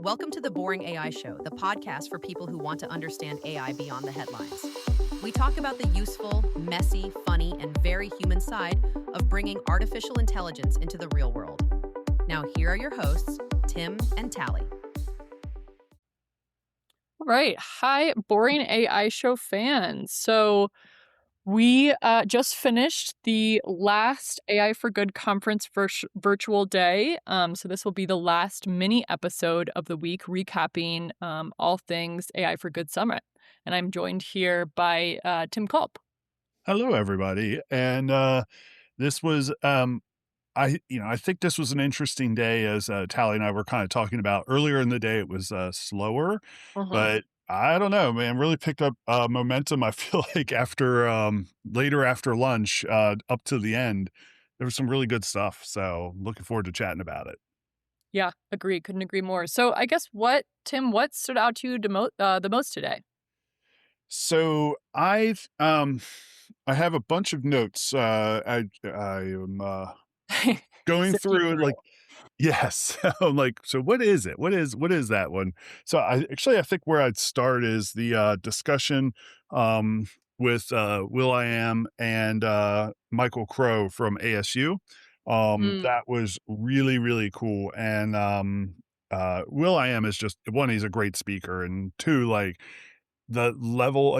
Welcome to the Boring AI Show, the podcast for people who want to understand AI beyond the headlines. We talk about the useful, messy, funny, and very human side of bringing artificial intelligence into the real world. Now, here are your hosts, Tim and Tally. All right. Hi, Boring AI Show fans. So we just finished the last AI for Good conference virtual day. So this will be the last mini episode of the week recapping all things AI for Good Summit. And I'm joined here by Tim Culp. Hello, everybody. And this was, I think this was an interesting day, as Tally and I were kind of talking about earlier in the day. It was slower, but I don't know, man, really picked up momentum. I feel like after later after lunch, up to the end, there was some really good stuff. So looking forward to chatting about it. Yeah, agree. Couldn't agree more. So I guess Tim, what stood out to you the most today? So I have a bunch of notes. I am going Sifting through through. like. Yes. I'm like, so what is it? What is that one? So I think where I'd start is the discussion with Will.i.am and Michael Crow from ASU. That was really, really cool. And Will.i.am is just one, he's a great speaker, and two, like the level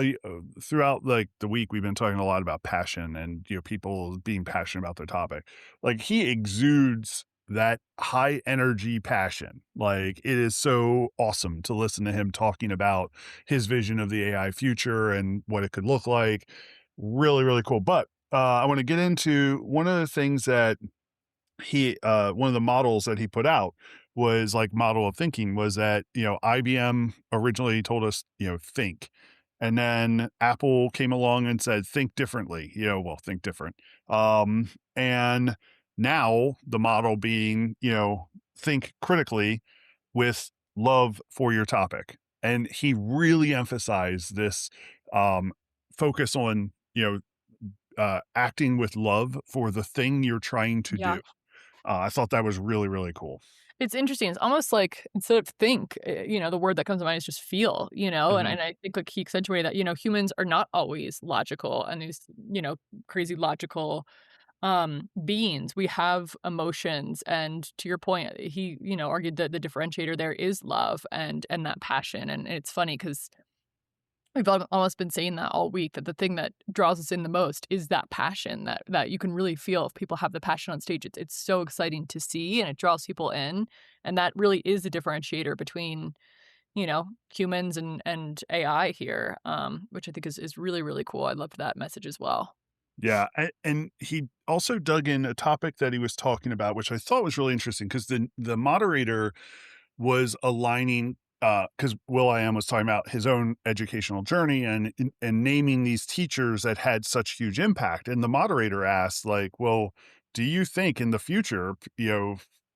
throughout like the week we've been talking a lot about passion and people being passionate about their topic. Like he exudes that high energy passion. Like it is so awesome to listen to him talking about his vision of the AI future and what it could look like. Really, really cool. But I want to get into one of the things that one of the models that he put out was like model of thinking was that, IBM originally told us, think. And then Apple came along and said, think differently, think different. And now the model being, think critically with love for your topic. And he really emphasized this focus on, acting with love for the thing you're trying to Yeah. do. I thought that was really, really cool. It's interesting. It's almost like instead of think, the word that comes to mind is just feel, and Mhm. I think like he accentuated that, humans are not always logical and these, crazy logical beings. We have emotions. And to your point, he, argued that the differentiator there is love and that passion. And it's funny because we've almost been saying that all week, that the thing that draws us in the most is that passion that you can really feel if people have the passion on stage. It's so exciting to see, and it draws people in. And that really is the differentiator between, humans and AI here, which I think is really, really cool. I love that message as well. Yeah, and he also dug in a topic that he was talking about, which I thought was really interesting because the moderator was aligning because Will.i.am was talking about his own educational journey and naming these teachers that had such huge impact. And the moderator asked, like, well, do you think in the future,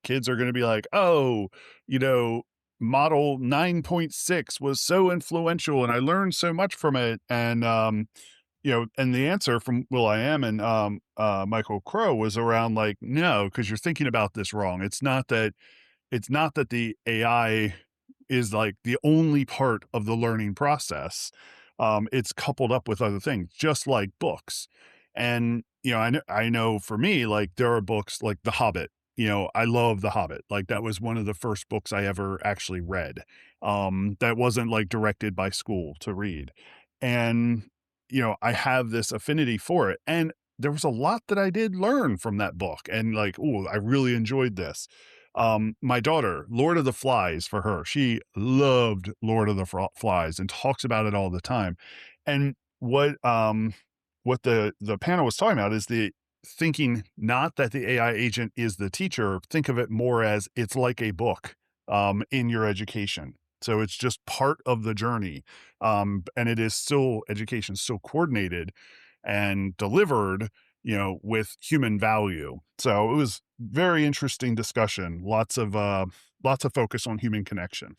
kids are going to be like, oh, you know, model 9.6 was so influential and I learned so much from it. And and the answer from Will.i.am and Michael Crow was around like, no, because you're thinking about this wrong. It's not that the AI is like the only part of the learning process. It's coupled up with other things, just like books. And I know for me, like there are books like The Hobbit. I love The Hobbit. Like that was one of the first books I ever actually read. That wasn't like directed by school to read, and I have this affinity for it. And there was a lot that I did learn from that book, and like, oh, I really enjoyed this. My daughter, Lord of the Flies for her. She loved Lord of the Flies and talks about it all the time. And what the panel was talking about is the thinking not that the AI agent is the teacher, think of it more as it's like a book in your education. So it's just part of the journey. And it is still education, still coordinated and delivered with human value. So it was very interesting discussion. Lots of focus on human connection.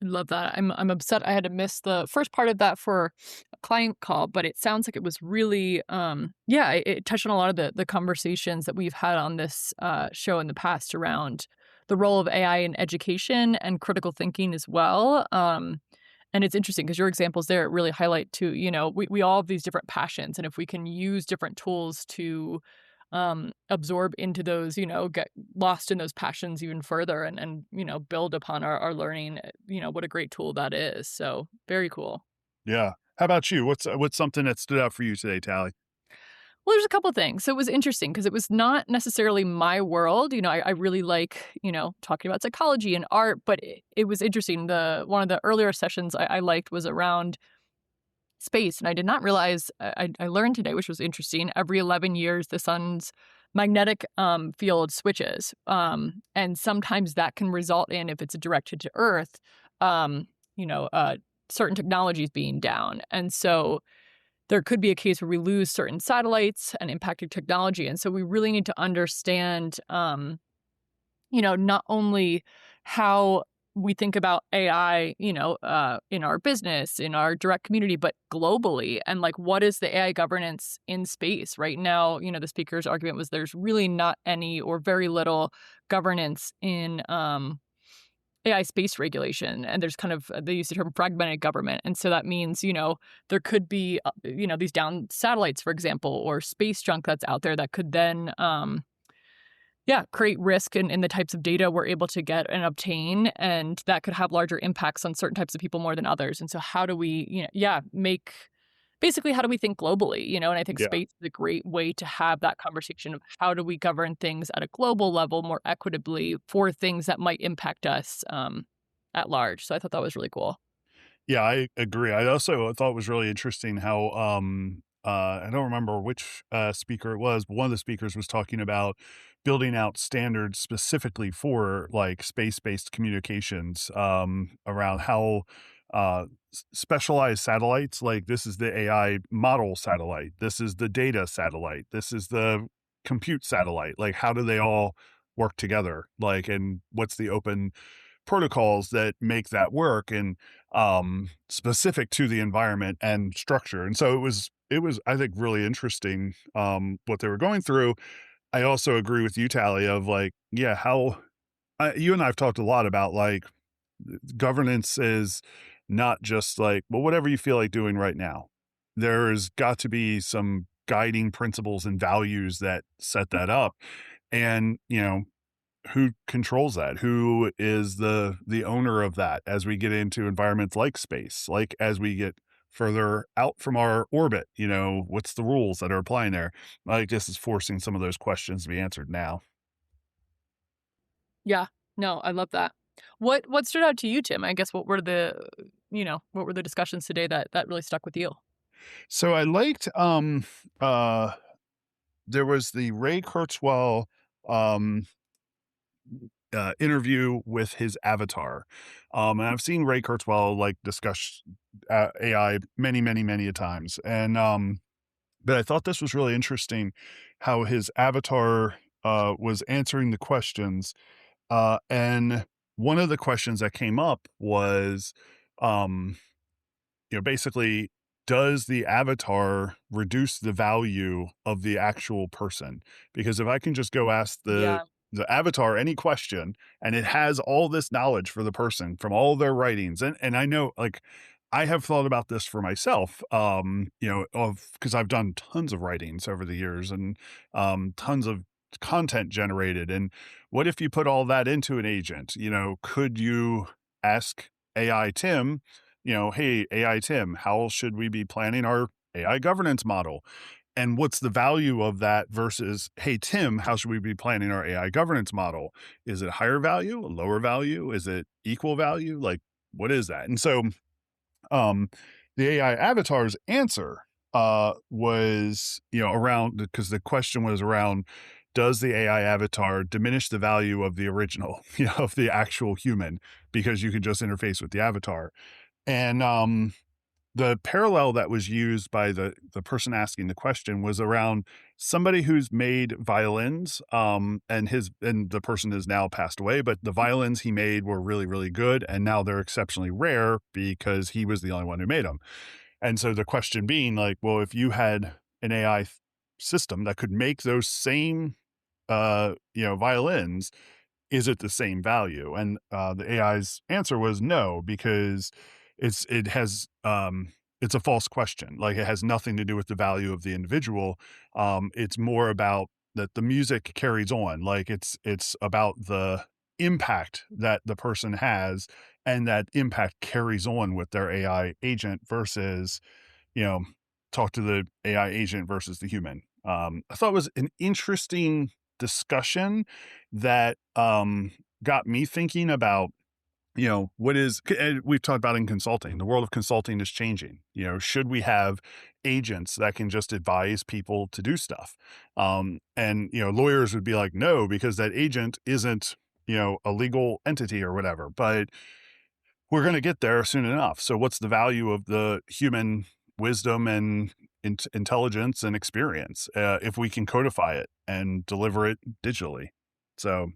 I love that. I'm upset I had to miss the first part of that for a client call, but it sounds like it was really it touched on a lot of the conversations that we've had on this show in the past around the role of AI in education and critical thinking as well. And it's interesting because your examples there really highlight too, we all have these different passions. And if we can use different tools to absorb into those, get lost in those passions even further and build upon our learning, what a great tool that is. So very cool. Yeah. How about you? What's something that stood out for you today, Tally? Well, there's a couple things. So it was interesting because it was not necessarily my world. I really like, talking about psychology and art, but it was interesting. One of the earlier sessions I liked was around space. And I did not realize, I learned today, which was interesting, every 11 years, the sun's magnetic field switches. And sometimes that can result in, if it's directed to Earth, certain technologies being down. And so there could be a case where we lose certain satellites and impacted technology. And so we really need to understand, not only how we think about AI, in our business, in our direct community, but globally. And like, what is the AI governance in space right now? The speaker's argument was there's really not any or very little governance in AI space regulation. And there's they use the term fragmented government. And so that means, there could be, these down satellites, for example, or space junk that's out there that could then, create risk in the types of data we're able to get and obtain. And that could have larger impacts on certain types of people more than others. And so how do we, basically, how do we think globally? And I think Yeah. space is a great way to have that conversation of how do we govern things at a global level more equitably for things that might impact us at large. So I thought that was really cool. Yeah, I agree. I also thought it was really interesting how I don't remember which speaker it was, but one of the speakers was talking about building out standards specifically for like space-based communications around how specialized satellites, like this is the AI model satellite, this is the data satellite, this is the compute satellite. Like, how do they all work together? Like, and what's the open protocols that make that work and specific to the environment and structure. And so it was I think really interesting what they were going through. I also agree with you, Tally, of like, yeah, how you and I have talked a lot about like governance is not just like, well, whatever you feel like doing right now. There's got to be some guiding principles and values that set that up. And, who controls that? Who is the owner of that as we get into environments like space? Like as we get further out from our orbit, what's the rules that are applying there? Like this is forcing some of those questions to be answered now. Yeah, no, I love that. What stood out to you, Tim? I guess what were the discussions today that really stuck with you? So I liked there was the Ray Kurzweil um interview with his avatar. And I've seen Ray Kurzweil like discuss AI many, many, many a times. And but I thought this was really interesting how his avatar was answering the questions. And one of the questions that came up was, um, basically, does the avatar reduce the value of the actual person? Because if I can just go ask Yeah. the avatar any question and it has all this knowledge for the person from all their writings, and I know like I have thought about this for myself, of because I've done tons of writings over the years and tons of content generated. And what if you put all that into an agent? Could you ask AI Tim, hey, AI Tim, how should we be planning our AI governance model? And what's the value of that versus, hey, Tim, how should we be planning our AI governance model? Is it higher value, lower value? Is it equal value? Like, what is that? And so um, the AI avatar's answer was, around, because the question was around, does the AI avatar diminish the value of the original, of the actual human, because you can just interface with the avatar? And the parallel that was used by the person asking the question was around somebody who's made violins, and the person has now passed away, but the violins he made were really, really good, and now they're exceptionally rare because he was the only one who made them. And so the question being like, well, if you had an AI system that could make those same violins, is it the same value? And the AI's answer was no, because it has it's a false question. Like, it has nothing to do with the value of the individual. It's more about that the music carries on. Like, it's about the impact that the person has, and that impact carries on with their AI agent versus, you know, talk to the AI agent versus the human. I thought it was an interesting discussion that got me thinking about, what is, and we've talked about in consulting, the world of consulting is changing. Should we have agents that can just advise people to do stuff? And lawyers would be like, no, because that agent isn't, a legal entity or whatever. But we're going to get there soon enough. So what's the value of the human wisdom and intelligence and experience if we can codify it and deliver it digitally? So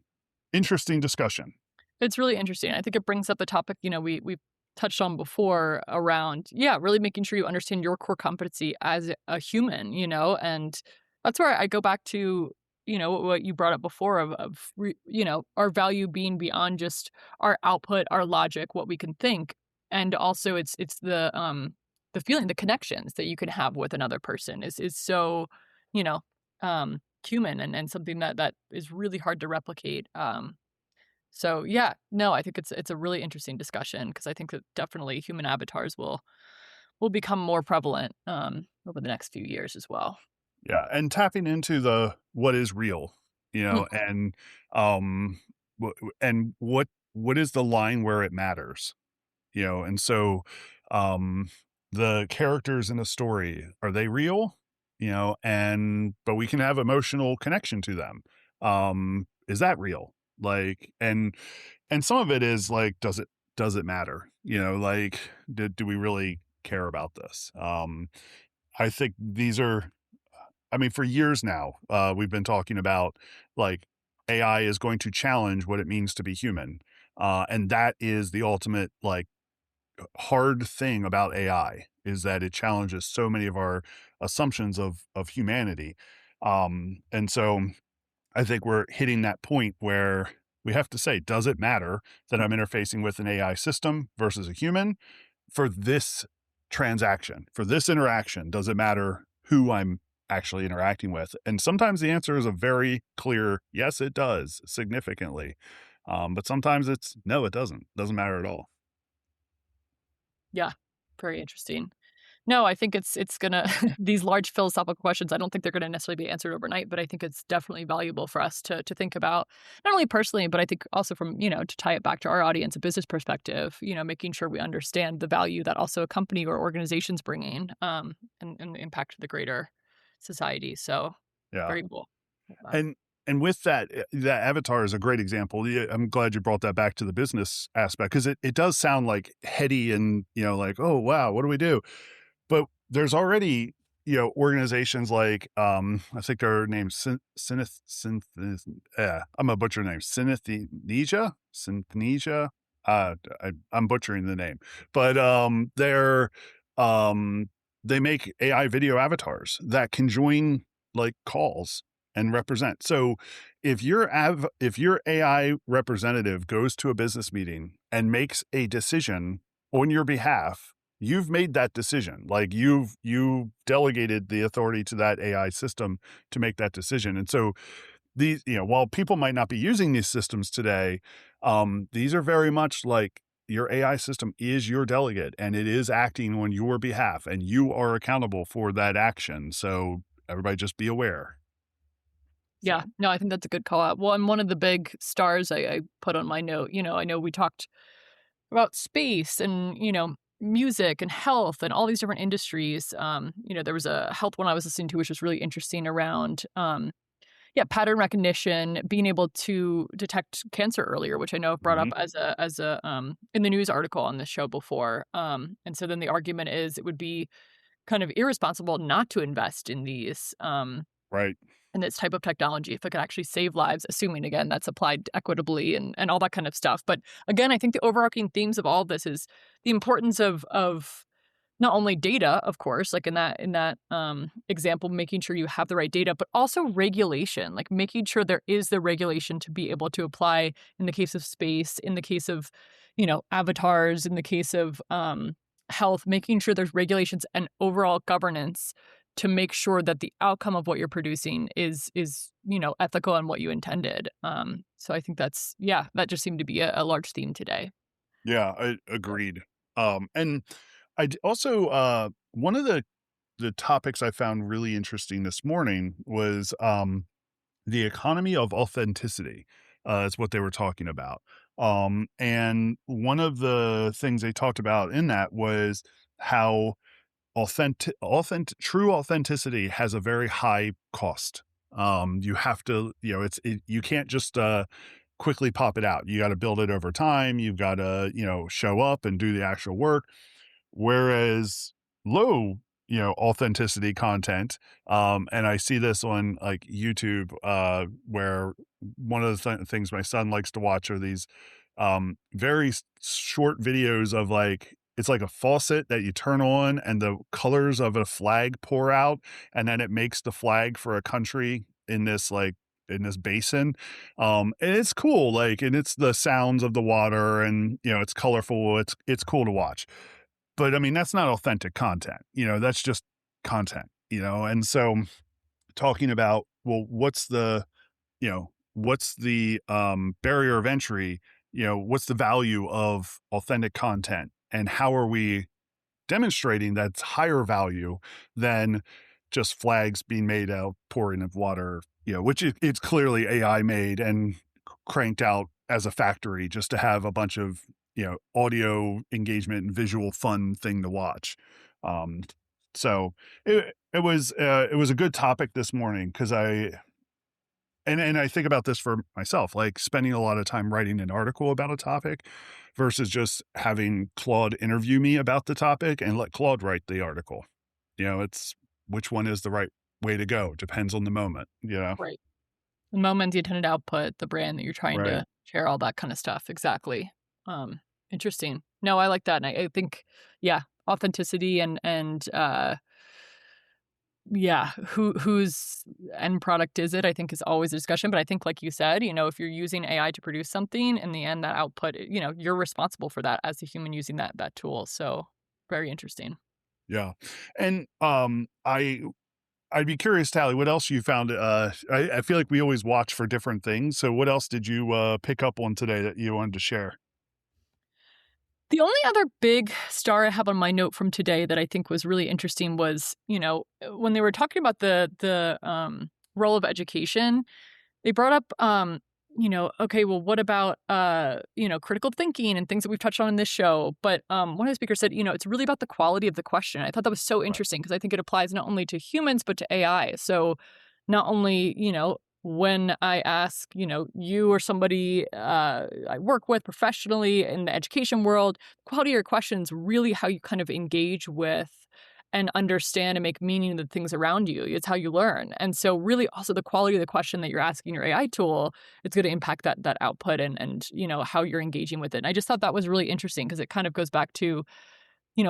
interesting discussion. It's really interesting. I think it brings up a topic, we've touched on before around, really making sure you understand your core competency as a human, and that's where I go back to, what you brought up before of our value being beyond just our output, our logic, what we can think. And also it's the feeling, the connections that you can have with another person is so, human and something that is really hard to replicate. So yeah, no, I think it's a really interesting discussion because I think that definitely human avatars will become more prevalent over the next few years as well. Yeah, and tapping into the what is real, Mm. and and what is the line where it matters, and so um the characters in a story, are they real? And but we can have emotional connection to them. Is that real? Like, and some of it is like, does it matter? Like, do we really care about this? I think these are, I mean, for years now, we've been talking about, like, AI is going to challenge what it means to be human. And that is the ultimate, like, hard thing about AI, is that it challenges so many of our assumptions of humanity. And so I think we're hitting that point where we have to say, does it matter that I'm interfacing with an AI system versus a human for this transaction, for this interaction? Does it matter who I'm actually interacting with? And sometimes the answer is a very clear, yes, it does, significantly. But sometimes it's, no, it doesn't matter at all. Yeah, very interesting. No, I think it's gonna these large philosophical questions, I don't think they're gonna necessarily be answered overnight, but I think it's definitely valuable for us to think about, not only personally, but I think also from, to tie it back to our audience, a business perspective, making sure we understand the value that also a company or organization's bringing, and the impact to the greater society. So Yeah. very cool. And with that, that Avatar is a great example. Yeah, I'm glad you brought that back to the business aspect, because it does sound like heady and, like, oh, wow, what do we do? But there's already, organizations like, I think they're named I'm a butcher name, Synthesia. I'm butchering the name, but they make AI video avatars that can join, like, calls and represent. So if your AI representative goes to a business meeting and makes a decision on your behalf, you've made that decision. Like, you've delegated the authority to that AI system to make that decision. And so these, while people might not be using these systems today, these are very much like, your AI system is your delegate, and it is acting on your behalf, and you are accountable for that action. So everybody just be aware. Yeah, no, I think that's a good call out. Well, and one of the big stars I put on my note, I know we talked about space and, music and health and all these different industries. There was a health one I was listening to, which was really interesting around, pattern recognition, being able to detect cancer earlier, which I know I've brought up as a in the news article on this show before. And so then the argument is it would be kind of irresponsible not to invest in these, Right. and this type of technology, if it could actually save lives, assuming, again, that's applied equitably and all that kind of stuff. But again, I think the overarching themes of all of this is the importance of not only data, of course, like in that example, making sure you have the right data, but also regulation, like making sure there is the regulation to be able to apply in the case of space, in the case of, avatars, in the case of health, making sure there's regulations and overall governance to make sure that the outcome of what you're producing is ethical and what you intended. So I think that just seemed to be a large theme today. Yeah, I agreed. And also one of the topics I found really interesting this morning was the economy of authenticity. Is what they were talking about. And one of the things they talked about in that was how true authenticity has a very high cost. You have to, you can't just quickly pop it out. You got to build it over time. You've got to, show up and do the actual work. Whereas low, authenticity content, and I see this on like YouTube, where one of the things my son likes to watch are these very short videos of like, it's like a faucet that you turn on and the colors of a flag pour out, and then it makes the flag for a country in this basin. And it's cool, like, and it's the sounds of the water, and it's colorful, it's cool to watch. But I mean, that's not authentic content, that's just content, and so talking about, well, what's the barrier of entry, what's the value of authentic content, and how are we demonstrating that's higher value than just flags being made out pouring of water, which it's clearly AI made and cranked out as a factory just to have a bunch of, audio engagement and visual fun thing to watch. So it was a good topic this morning, because I think about this for myself, like spending a lot of time writing an article about a topic versus just having Claude interview me about the topic and let Claude write the article. It's which one is the right way to go. Depends on the moment, Right. The moment, the intended output, the brand that you're trying Right. to share, all that kind of stuff. Exactly. Interesting. No, I like that. And I think, authenticity and whose end product is it, I think is always a discussion. But I think, like you said, if you're using AI to produce something, in the end, that output, you're responsible for that as a human using that tool. So very interesting. Yeah. And I'd be curious, Tally, what else you found? I feel like we always watch for different things. So what else did you pick up on today that you wanted to share? The only other big star I have on my note from today that I think was really interesting was, when they were talking about the role of education, they brought up, okay, well, what about, critical thinking and things that we've touched on in this show? But one of the speakers said, it's really about the quality of the question. I thought that was so interesting, because I think it applies not only to humans, but to AI. So not only, when I ask, you or somebody I work with professionally in the education world, quality of your questions, really how you kind of engage with and understand and make meaning of the things around you. It's how you learn. And so really also the quality of the question that you're asking your AI tool, it's going to impact that output and how you're engaging with it. And I just thought that was really interesting, because it kind of goes back to,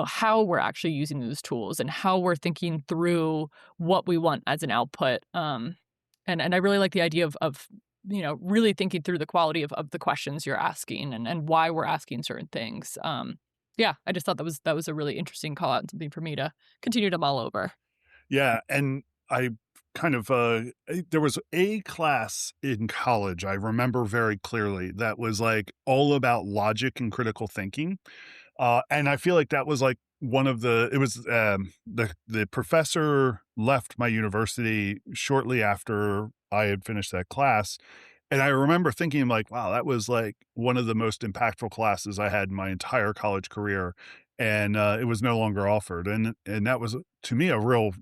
how we're actually using those tools and how we're thinking through what we want as an output. And I really like the idea of really thinking through the quality of the questions you're asking and why we're asking certain things. I just thought that was a really interesting call out and something for me to continue to mull over. Yeah. And I kind of, there was a class in college I remember very clearly that was like all about logic and critical thinking. And I feel like that was like the professor left my university shortly after I had finished that class. And I remember thinking like, wow, that was like one of the most impactful classes I had in my entire college career. And it was no longer offered. And that was, to me, a real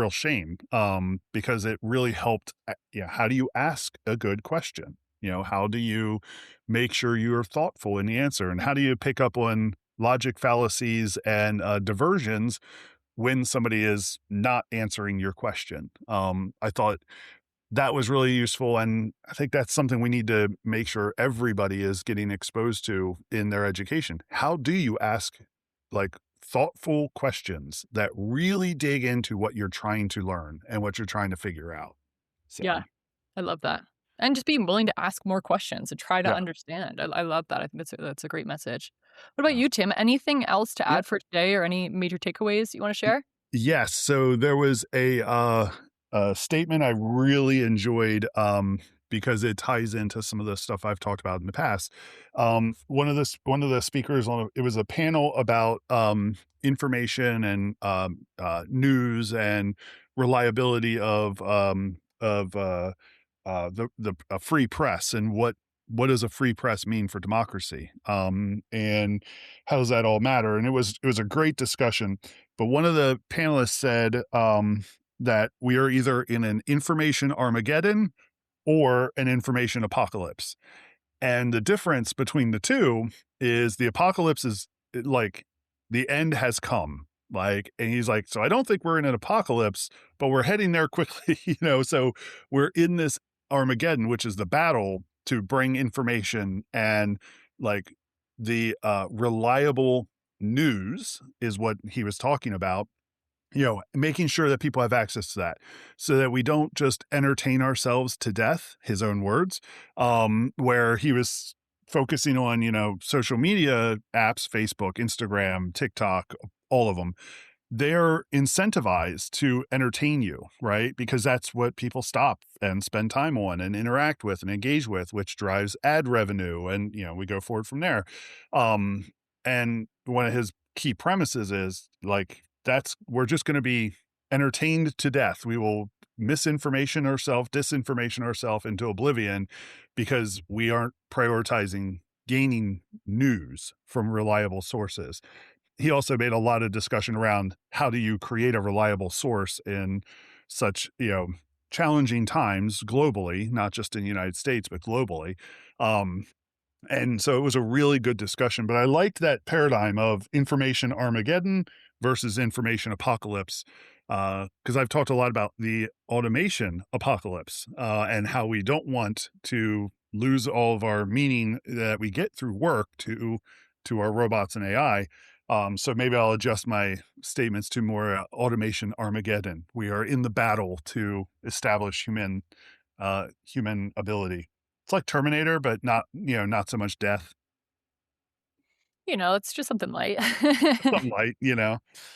shame, because it really helped. How do you ask a good question? How do you make sure you are thoughtful in the answer? And how do you pick up on logic fallacies and diversions when somebody is not answering your question? I thought that was really useful. And I think that's something we need to make sure everybody is getting exposed to in their education. How do you ask like thoughtful questions that really dig into what you're trying to learn and what you're trying to figure out. So, Yeah, I love that. And just being willing to ask more questions and try to yeah, understand. I love that. I think that's a great message. What about yeah. you, Tim? Anything else to Yeah. add for today or any major takeaways you want to share? Yes. So there was a statement I really enjoyed because it ties into some of the stuff I've talked about in the past. One of the speakers it was a panel about information and news and reliability of the free press and what does a free press mean for democracy, and how does that all matter? And it was a great discussion. But one of the panelists said that we are either in an information Armageddon or an information apocalypse. And the difference between the two is the apocalypse is like the end has come. Like, and he's like, so I don't think we're in an apocalypse, but we're heading there quickly, So we're in this Armageddon, which is the battle to bring information and like the reliable news is what he was talking about, making sure that people have access to that so that we don't just entertain ourselves to death, his own words, where he was focusing on, social media apps, Facebook, Instagram, TikTok, all of them. They're incentivized to entertain you, right? Because that's what people stop and spend time on and interact with and engage with, which drives ad revenue. And, we go forward from there. And one of his key premises is like, we're just going to be entertained to death. We will disinformation ourselves into oblivion because we aren't prioritizing gaining news from reliable sources. He also made a lot of discussion around how do you create a reliable source in such, challenging times globally, not just in the United States, but globally. And so it was a really good discussion, but I liked that paradigm of information Armageddon versus information apocalypse, because I've talked a lot about the automation apocalypse and how we don't want to lose all of our meaning that we get through work to our robots and AI. So maybe I'll adjust my statements to more automation Armageddon. We are in the battle to establish human ability. It's like Terminator, but not so much death. It's just something light. Something light.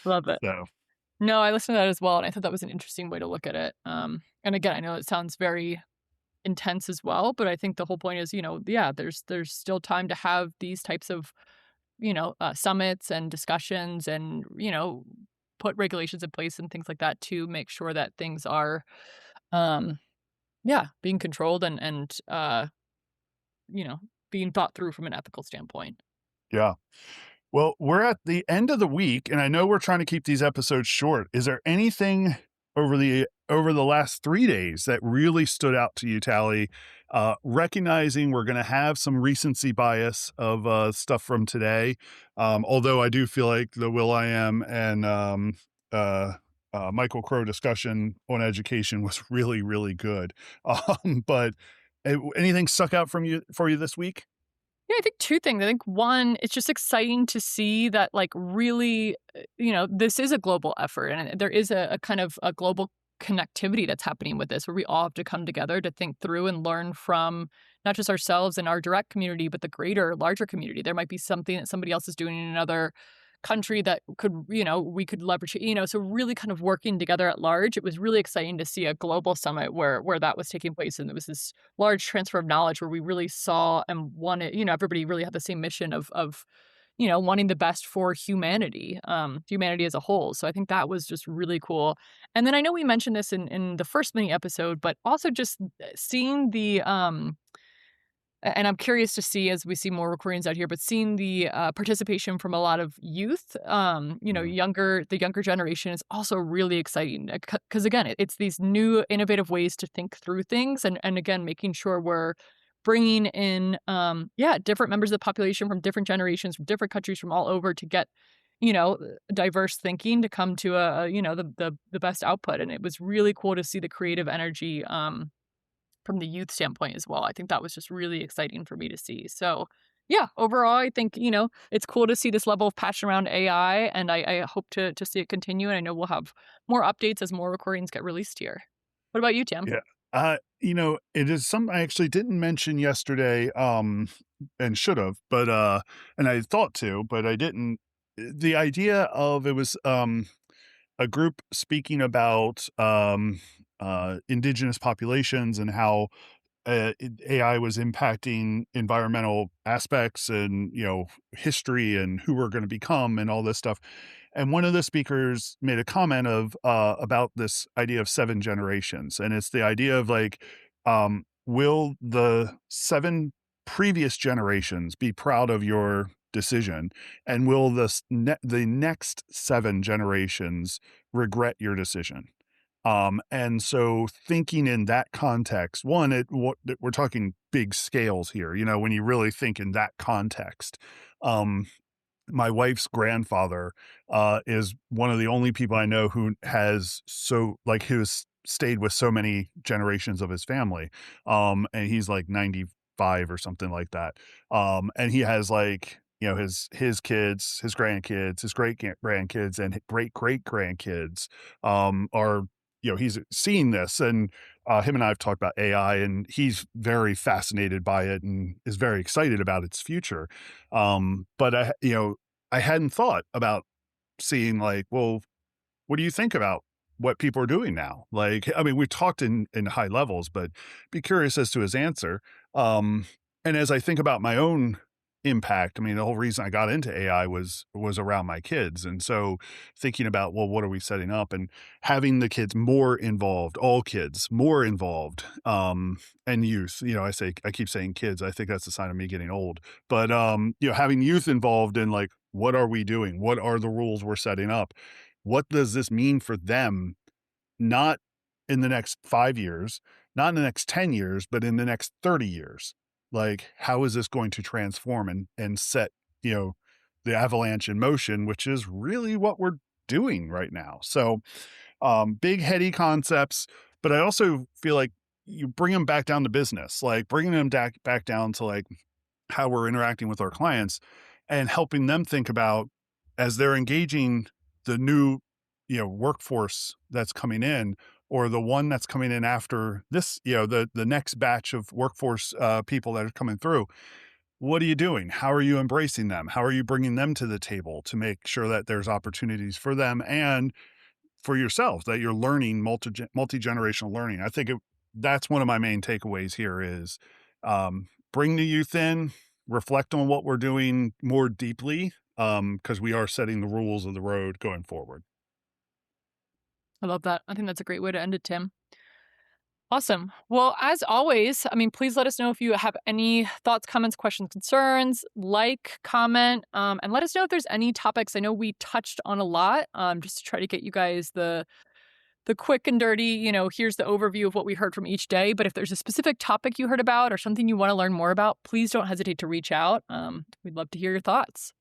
Love it. So No, I listened to that as well, and I thought that was an interesting way to look at it. And again, I know it sounds very intense as well, but I think the whole point is, yeah, there's still time to have these types of, summits and discussions and, put regulations in place and things like that to make sure that things are, yeah, being controlled and being thought through from an ethical standpoint. yeah. Well, we're at the end of the week, and I know we're trying to keep these episodes short. Is there anything over the last 3 days that really stood out to you, Tally? Recognizing we're going to have some recency bias of stuff from today, although I do feel like the Will.i.am and Michael Crow discussion on education was really, really good. But anything stuck out for you this week? Yeah, I think two things. I think one, it's just exciting to see that, like, really, this is a global effort and there is a kind of a global connectivity that's happening with this, where we all have to come together to think through and learn from not just ourselves and our direct community, but the larger community. There might be something that somebody else is doing in another country that could, we could leverage, so really kind of working together at large. It was really exciting to see a global summit where that was taking place. And there was this large transfer of knowledge where we really saw and wanted, everybody really had the same mission of wanting the best for humanity, humanity as a whole. So I think that was just really cool. And then I know we mentioned this in the first mini episode, but also just seeing the, and I'm curious to see as we see more recordings out here, but seeing the participation from a lot of youth, the younger generation is also really exciting because again, it's these new innovative ways to think through things, and again, making sure we're bringing in, different members of the population from different generations, from different countries, from all over to get, diverse thinking to come to the best output. And it was really cool to see the creative energy, from the youth standpoint as well. I think that was just really exciting for me to see. So Yeah, overall, I think, it's cool to see this level of passion around AI, and I hope to see it continue. And I know we'll have more updates as more recordings get released here. What about you, Tim? Yeah. It is something I actually didn't mention yesterday, and should have, but and I thought to, but I didn't. The idea of it was a group speaking about indigenous populations and how AI was impacting environmental aspects and history and who we're going to become and all this stuff. And one of the speakers made a comment of about this idea of 7 generations, and it's the idea of like, will the 7 previous generations be proud of your decision, and will the next 7 generations regret your decision? And so thinking in that context, we're talking big scales here, when you really think in that context. My wife's grandfather is one of the only people I know who has stayed with so many generations of his family. And he's like 95 or something like that. And he has like, his kids, his grandkids, his great grandkids, and great great grandkids are, he's seeing this, and him and I have talked about AI, and he's very fascinated by it and is very excited about its future. But I hadn't thought about seeing like, well, what do you think about what people are doing now? Like, I mean, we talked in high levels, but be curious as to his answer. And as I think about my own impact, I mean, the whole reason I got into AI was around my kids. And so thinking about, well, what are we setting up, and having the kids more involved, all kids more involved, and youth, I keep saying kids, I think that's a sign of me getting old, but, having youth involved in like, what are we doing? What are the rules we're setting up? What does this mean for them? Not in the next 5 years, not in the next 10 years, but in the next 30 years. Like, how is this going to transform and set, the avalanche in motion, which is really what we're doing right now. So, big heady concepts, but I also feel like you bring them back down to business, like bringing them back down to like how we're interacting with our clients and helping them think about, as they're engaging the new, workforce that's coming in, or the one that's coming in after this, the next batch of workforce people that are coming through. What are you doing? How are you embracing them? How are you bringing them to the table to make sure that there's opportunities for them and for yourself, that you're learning multi-generational learning? I think that's one of my main takeaways here is, bring the youth in, reflect on what we're doing more deeply, because we are setting the rules of the road going forward. I love that. I think that's a great way to end it, Tim. Awesome. Well, as always, I mean, please let us know if you have any thoughts, comments, questions, concerns, comment, and let us know if there's any topics. I know we touched on a lot, just to try to get you guys the quick and dirty, here's the overview of what we heard from each day. But if there's a specific topic you heard about or something you want to learn more about, please don't hesitate to reach out. We'd love to hear your thoughts.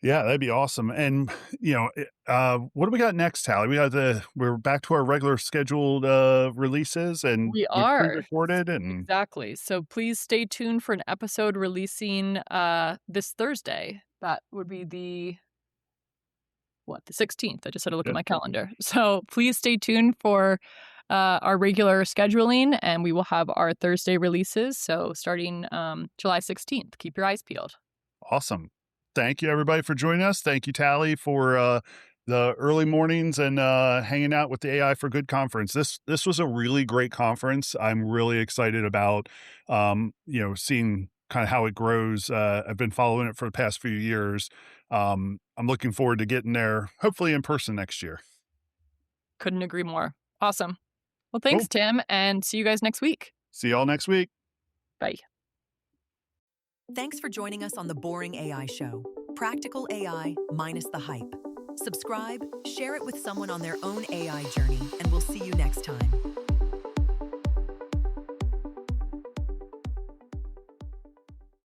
Yeah, that'd be awesome. And, what do we got next, Tally? We're back to our regular scheduled releases, and We we've are. pre-recorded, and Exactly. So please stay tuned for an episode releasing this Thursday. That would be the 16th. I just had to look at my calendar. So please stay tuned for our regular scheduling, and we will have our Thursday releases. So starting July 16th, keep your eyes peeled. Awesome. Thank you, everybody, for joining us. Thank you, Tally, for the early mornings and hanging out with the AI for Good conference. This was a really great conference. I'm really excited about, seeing kind of how it grows. I've been following it for the past few years. I'm looking forward to getting there, hopefully in person next year. Couldn't agree more. Awesome. Well, thanks, Cool. Tim, and see you guys next week. See y'all next week. Bye. Thanks for joining us on The Boring AI Show. Practical AI minus the hype. Subscribe, share it with someone on their own AI journey, and we'll see you next time.